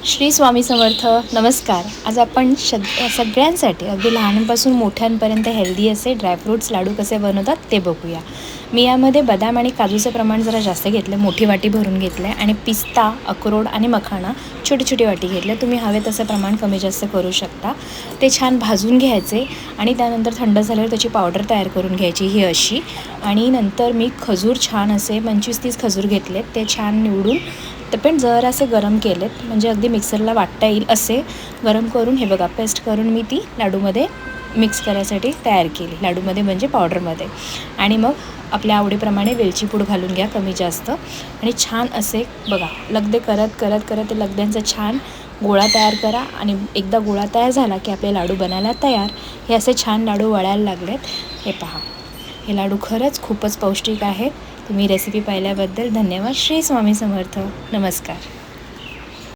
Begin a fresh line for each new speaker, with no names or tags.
श्री स्वामी समर्थ. नमस्कार. आज आपण सगळ्यांसाठी अगदी लहानांपासून मोठ्यांपर्यंत हेल्दी असे ड्रायफ्रूट्स लाडू कसे बनवतात ते बघूया. मी यामध्ये बदाम आणि काजूचं प्रमाण जरा जास्त घेतलं, मोठी वाटी भरून घेतलं आहे. आणि पिस्ता, अक्रोड आणि मखाना छोटी छोटी वाटी घेतले. तुम्ही हवे तसं प्रमाण कमी जास्त करू शकता. ते छान भाजून घ्यायचे आणि त्यानंतर थंड झाल्यावर त्याची पावडर तयार करून घ्यायची ही अशी. आणि नंतर मी खजूर छान असे 25-30 खजूर घेतलेत, ते छान निवडून ते पण जरासे गरम केलेत, म्हणजे अगदी मिक्सरला वाटता येईल असे गरम करून हे बघा पेस्ट करून मी ती लाडूमध्ये मिक्स करायसाठी तयार केली, लाडूमध्ये म्हणजे पावडरमध्ये. आणि मग आपल्या आवडीप्रमाणे वेलची पूड घालून घ्या कमी जास्त. आणि छान असे बघा लगदे करत ते लगद्यांचा छान गोळा तयार करा. आणि एकदा गोळा तयार झाला की आपले लाडू बनायला तयार. हे असे छान लाडू वळायला लागलेत. हे पहा, हे लाडू खरंच खूपच पौष्टिक आहेत. तुम्ही रेसिपी पाहिल्याबद्दल धन्यवाद. श्री स्वामी समर्थ. नमस्कार.